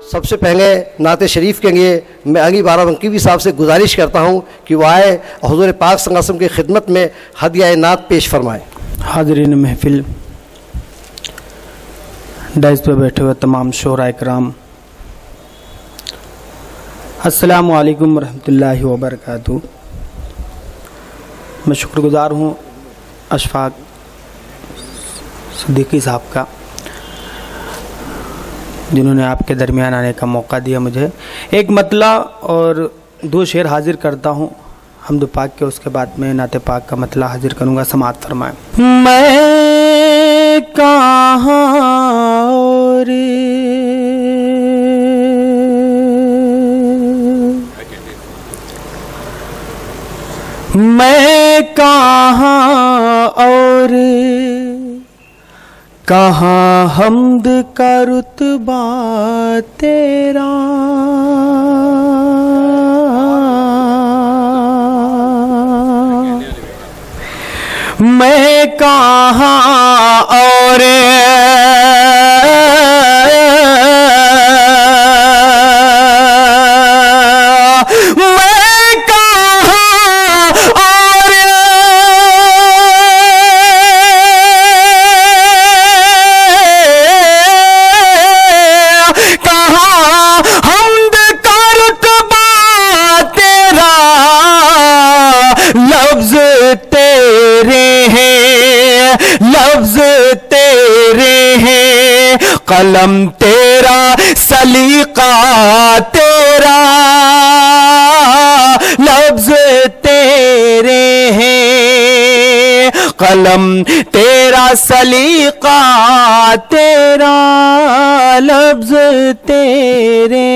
सबसे पहले नाते शरीफ के लिए मैं अली बाराबंकी साहब से गुजारिश करता हूँ कि वह आए और हुज़ूर पाक सल्लल्लाहु अलैहि वसल्लम की खिदमत में हदिया नात पेश फरमाएँ। हाज़रीन महफिल, डाइस पर बैठे हुए तमाम शोरा इकराम, अस्सलामु अलैकुम रहमतुल्लाहि व बरकातहू। मैं शुक्रगुज़ार हूँ अशफाक सिद्दीकी साहब का, जिन्होंने आपके दरमियान आने का मौका दिया मुझे। एक मतला और दो शेर हाजिर करता हूँ हम्द पाक के, उसके बाद मैं नाते पाक का मतला हाजिर करूँगा। समाअत फरमाएं। मैं कहाँ और मैं कहाँ और कहाँ हम्द का रुतबा तेरा, मैं कहाँ और कलम तेरा सलीका तेरा, लफ्ज तेरे हैं, कलम तेरा सलीका तेरा, लफ्ज तेरे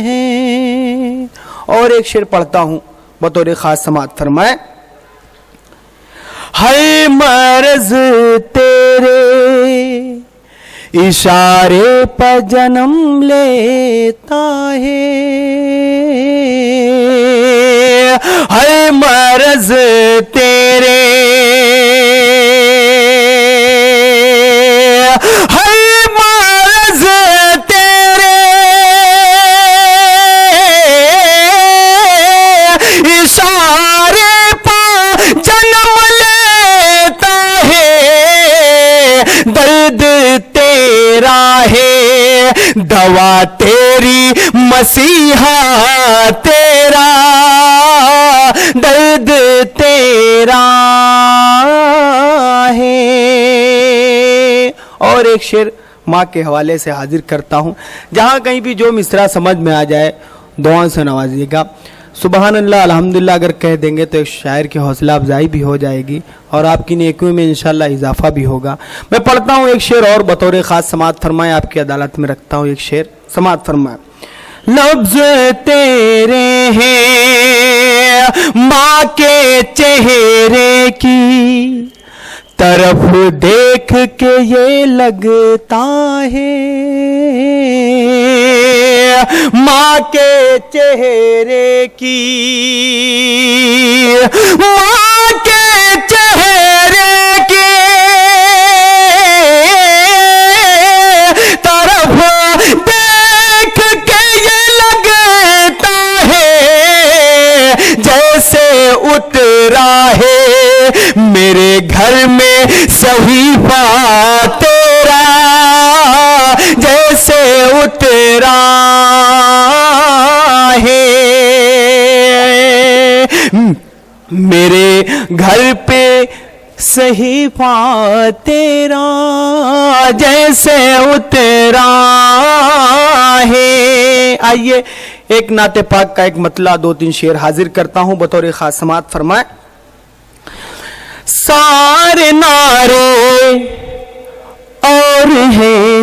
हैं। और एक शेर पढ़ता हूँ बतौर खास, समाअत फरमाए। है मर्ज तेरे इशारे पर जन्म लेता है मर्ज तेरे, है मर्ज तेरे इशारे पर जन्म लेता है, दर्द तेरा है दवा तेरी मसीहा तेरा, दर्द तेरा है। और एक शेर माँ के हवाले से हाजिर करता हूँ, जहाँ कहीं भी जो मिसरा समझ में आ जाए दुआओं से नवाजिएगा। सुबहान अल्लाह अल्हम्दुलिल्लाह अगर कह देंगे तो एक शायर की हौसला अफजाई भी हो जाएगी और आपकी नेकियों में इंशाल्लाह इजाफा भी होगा। मैं पढ़ता हूँ एक शेर और बतौर ख़ास, समाअत फरमाएं। आपकी अदालत में रखता हूँ एक शेर, समाअत फरमाएं। लफ्ज़ तेरे हैं माँ के चेहरे की तरफ देख के ये लगता है, माँ के चेहरे की, माँ के चेहरे की तरफ देख के ये लगता है, जैसे उतरा है मेरे घर में सहीफा तेरा, जैसे उतरा है मेरे घर पे सहीफा तेरा, जैसे उतरा है। आइए एक नाते पाक का एक मतला दो तीन शेर हाजिर करता हूं बतौर खास, समाअत फरमाए। सारे नारे और हैं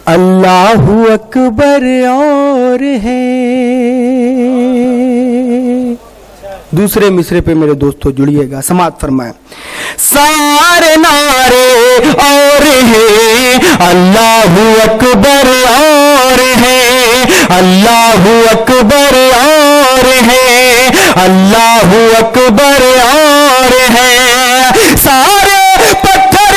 अल्लाहू अकबर और है। दूसरे मिसरे पे मेरे दोस्तों जुड़िएगा, समाअत फरमाएं। सारे नारे और हैं अल्लाहू अकबर और है, अल्लाहू अकबर और है, अल्लाहू अकबर और है। सारे पत्थर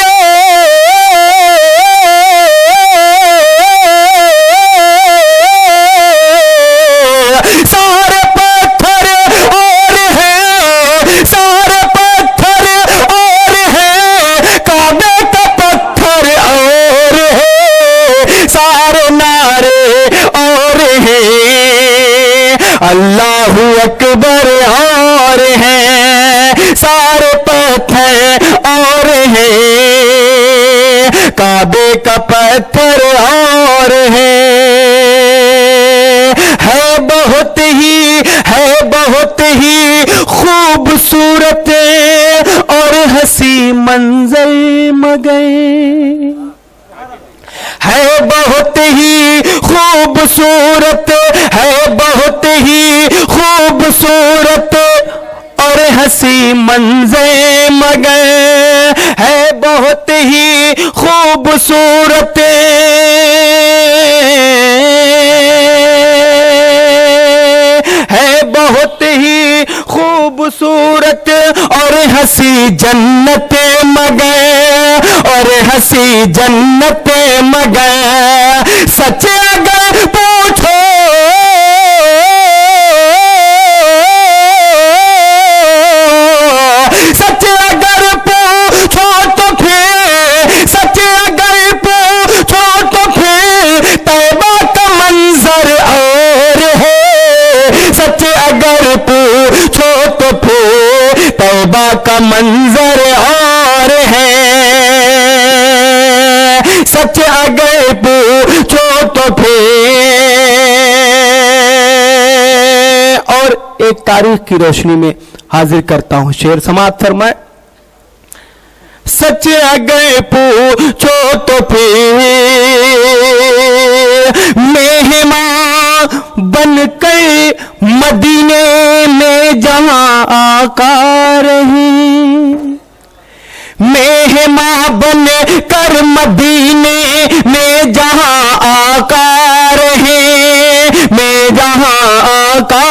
अल्लाहू अकबर और है, सारे पत्थर और है, काबे का पत्थर और है बहुत ही खूबसूरत और हंसी मंजर मगर, है बहुत ही खूबसूरत, है बहुत ही खूबसूरत और हंसी मंजर मगर, है बहुत ही खूबसूरत, है बहुत ही खूबसूरत और हंसी जन्नत मगर, और हंसी जन्नत मगर, सच अगर पूछो सच अगर पूछो तो फिर, सच अगर पूछो तो फिर तौबा का मंजर और है, सच अगर पूछो तो फिर तौबा का मंजर और है, सच अगर पूछो तो फिर। और एक तारीख की रोशनी में हाजिर करता हूं शेर, समाअत फरमाए। सच अगर पूछो तो फिर मेहमान बनकर मदीने में जहां आका रहे, मेहमान बन कर मदीने में जहां आका रहे, में जहां आका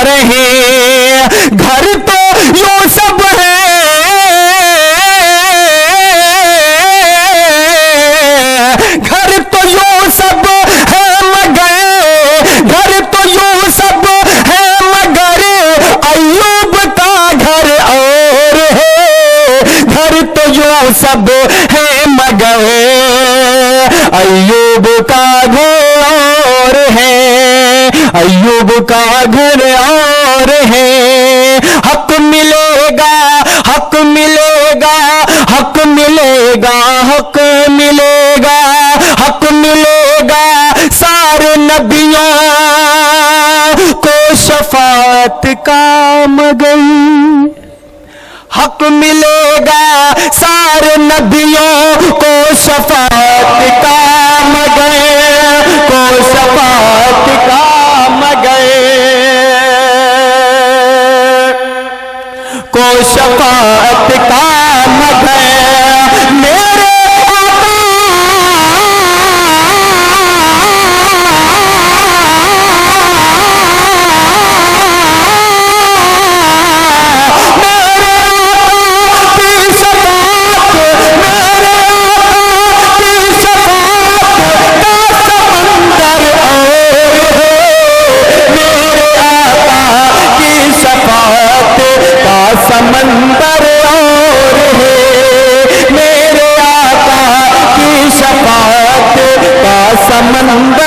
रहे, घर तो यूं सब है, घर तो यूं सब है मगर, घर तो यूं सब है मगर अय्यूब का घर और है, घर तो यूं सब है मगर अय्यूब का घर और है, अय्यूब का घर और है। हक मिलेगा, हक मिलेगा, हक मिलेगा, हक मिलेगा, हक मिलेगा सारे नबियों को शफाअत का मगर, हक मिलेगा सारे नबियों को शफाअत का मगर, को शफाअत का मगर, को शफाअत का मगर, मेरे समंदर और है, मेरे आका की शफाअत का समंदर